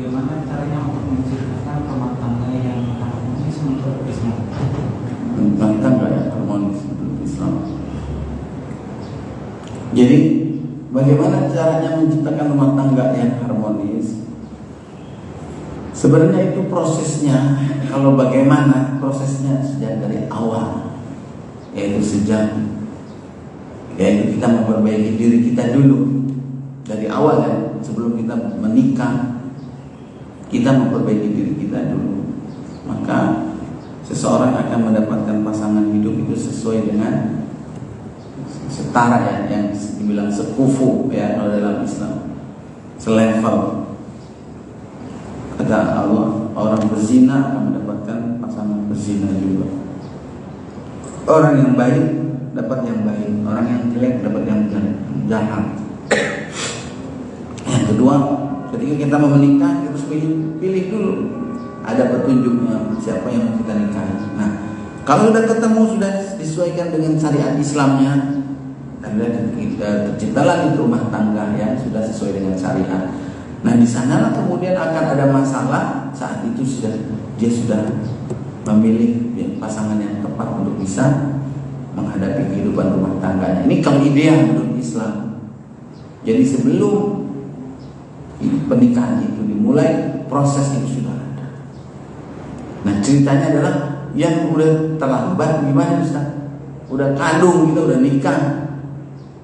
Bagaimana caranya untuk menciptakan rumah tangga yang harmonis menurut Islam? Rumah tangga yang harmonis menurut Islam. Jadi, bagaimana caranya menciptakan rumah tangga yang harmonis? Sebenarnya itu prosesnya. Kalau bagaimana prosesnya sejak dari awal, yaitu kita memperbaiki diri kita dulu dari awal ya, sebelum kita menikah. Kita memperbaiki diri kita dulu, maka seseorang akan mendapatkan pasangan hidup itu sesuai dengan setara ya, yang dibilang sekufu ya kalau dalam Islam, selevel. Kata Allah, orang berzina akan mendapatkan pasangan berzina juga. Orang yang baik dapat yang baik, orang yang jelek dapat yang jahat. Yang kedua, ketika kita mau menikah, kita harus pilih dulu. Ada petunjuknya siapa yang mau kita nikahi. Nah, kalau sudah ketemu, sudah disesuaikan dengan syariat Islamnya, terciptalah itu rumah tangga yang sudah sesuai dengan syariat. Nah, di sanalah kemudian akan ada masalah saat itu dia sudah memilih pasangan yang tepat untuk bisa menghadapi kehidupan rumah tangganya. Ini kalau ideal menurut Islam. Jadi sebelum pernikahan itu dimulai, proses itu sudah ada. Nah, ceritanya adalah yang udah terlambat gimana Ustaz? Udah kandung, kita udah nikah.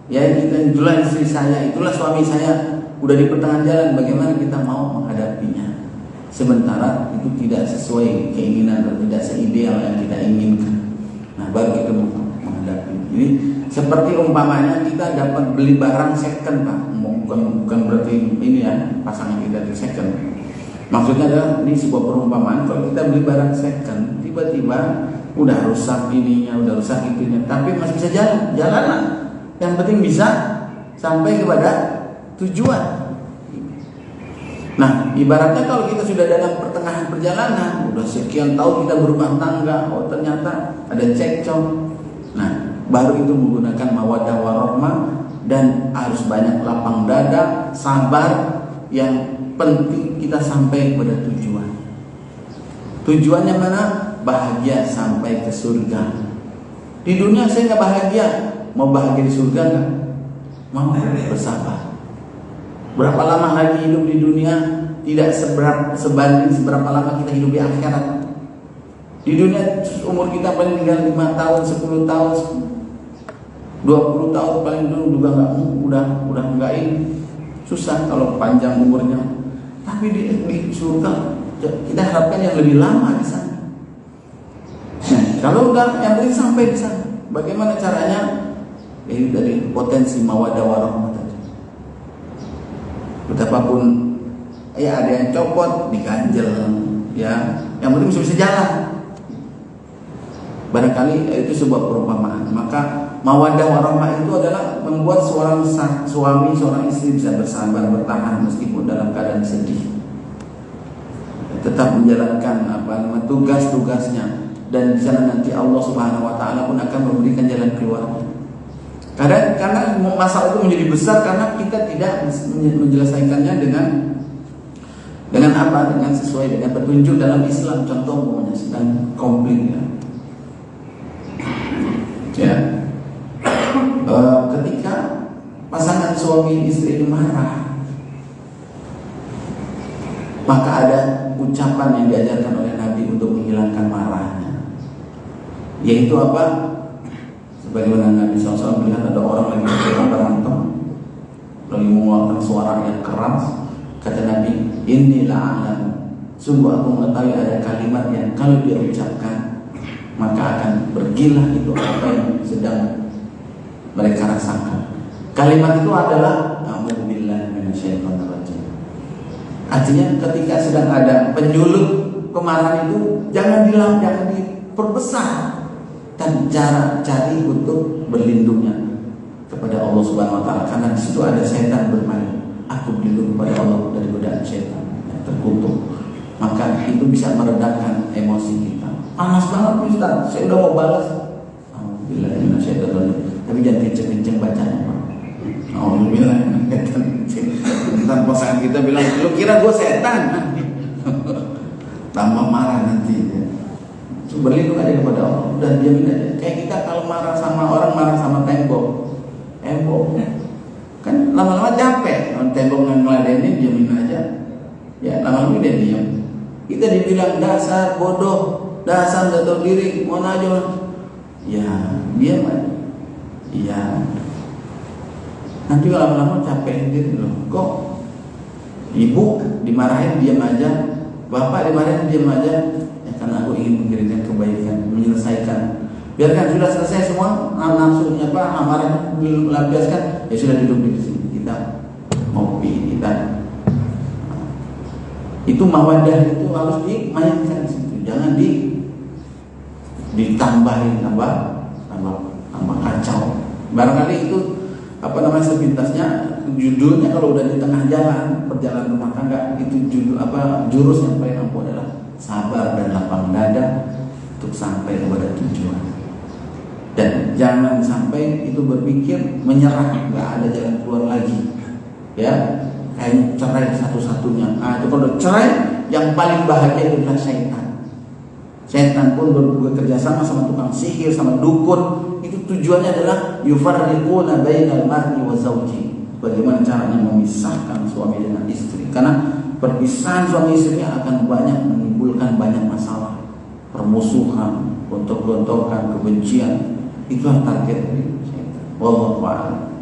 Ya, kita itulah istri saya, itulah suami saya, udah di pertengahan jalan, bagaimana kita mau menghadapinya? Sementara itu tidak sesuai keinginan atau tidak seideal yang kita inginkan. Nah, baru kita menghadapi. Jadi seperti umpamanya kita dapat beli barang second, Pak. Bukan berarti ini ya pasangan kita di second. Maksudnya adalah ini sebuah perumpamaan. Kalau kita beli barang second, tiba-tiba udah rusak ininya, udah rusak itunya, tapi masih bisa jalan. Yang penting bisa sampai kepada tujuan. Nah, ibaratnya kalau kita sudah dalam pertengahan perjalanan, udah sekian tahun kita berumah tangga, oh ternyata ada cekcok. Nah, baru itu menggunakan mawaddah warahmah dan harus banyak lapang dada, sabar. Yang penting kita sampai kepada tujuan. Tujuannya mana? Bahagia sampai ke surga. Di dunia saya nggak bahagia, mau bahagia di surga nggak? Mau bersabar. Berapa lama lagi hidup di dunia tidak sebanding seberapa lama kita hidup di akhirat. Di dunia umur kita paling tinggal 5 tahun, 10 tahun, 20 tahun paling dulu juga udah enggak ini. Susah kalau panjang umurnya. Tapi di surga kita harapkan yang lebih lama di sana. Nah, kalau udah yang penting sampai di sana. Bagaimana caranya? Ini dari potensi mawaddah warahmah tadi. Betapapun ya ada yang copot, diganjel, ya. Yang penting bisa jalan. Barangkali itu sebuah perumpamaan. Maka mawaddah warahmah itu adalah membuat seorang suami, seorang istri bisa bersabar, bertahan meskipun dalam keadaan sedih, tetap menjalankan tugas-tugasnya, dan di sana nanti Allah Subhanahu Wa Taala pun akan memberikan jalan keluarnya. Karena masalah itu menjadi besar karena kita tidak menyelesaikannya dengan apa? Dengan sesuai dengan petunjuk dalam Islam. Contoh sedang konflik ya. Ketika pasangan suami istri itu marah, maka ada ucapan yang diajarkan oleh Nabi untuk menghilangkan marahnya, yaitu apa? Sebagaimana Nabi SAW melihat ada orang lagi berantem, lagi mengeluarkan suara yang keras, kata Nabi, inilah alam, sungguh aku mengetahui ada kalimat yang kalau dia ucapkan maka akan pergilah itu apa yang sedang mereka rasakan. Kalimat itu adalah a'udzubillahi minasyaitonirrajim. Artinya ketika sedang ada penyulut kemarahan itu jangan diperbesar, dan cari untuk berlindungnya kepada Allah Subhanahu Wa Taala, karena di situ ada setan bermain. Aku berlindung kepada Allah dari godaan setan yang terkutuk. Maka itu bisa meredakan emosi kita. Panas banget Ustaz, saya udah mau balas. Alhamdulillah, tapi jangan kenceng-kenceng bacanya, Pak. Alhamdulillah, Ntar pasangan kita bilang, lu kira gue setan? Tambah marah nanti ya. Berlindung aja kepada Allah dan diamin aja. Kayak kita kalau marah sama orang, marah sama tembok kan lama-lama capek. Kalau tembok ngeladenin, diamin aja ya, lama-lama dia diam. Kita dibilang dasar bodoh, dasar gak tahu diri, mau aja ya diam aja. Iya, nanti lama-lama capek sendiri loh. Kok ibu dimarahin diam aja, bapak dimarahin diam aja? Ya, karena aku ingin mengirimkan kebaikan, menyelesaikan. Biarkan sudah selesai semua, nafsunya amarahnya dilampiaskan, ya sudah duduk di sini kita ngopi kita. Itu mawadah itu harus dimainkan di situ, jangan ditambahin tambah kacau. Barangkali itu sepintasnya judulnya kalau udah di tengah jalan perjalanan rumah tangga itu jurus yang paling ampuh adalah sabar dan lapang dada untuk sampai kepada tujuan. Dan jangan sampai itu berpikir menyerah, nggak ada jalan keluar lagi. Ya, kayak cerai satu-satunya. Itu kalau cerai yang paling bahagia adalah syaitan. Syaitan pun bekerja sama tukang sihir, sama dukun. Itu tujuannya adalah yufarriquna bainal mar'i wa zawji. Bagaimana caranya memisahkan suami dengan istri? Karena perpisahan suami istri akan banyak menimbulkan banyak masalah, permusuhan, gontok-gontokan, kebencian. Itulah target dari syaitan. Wallahu a'lam.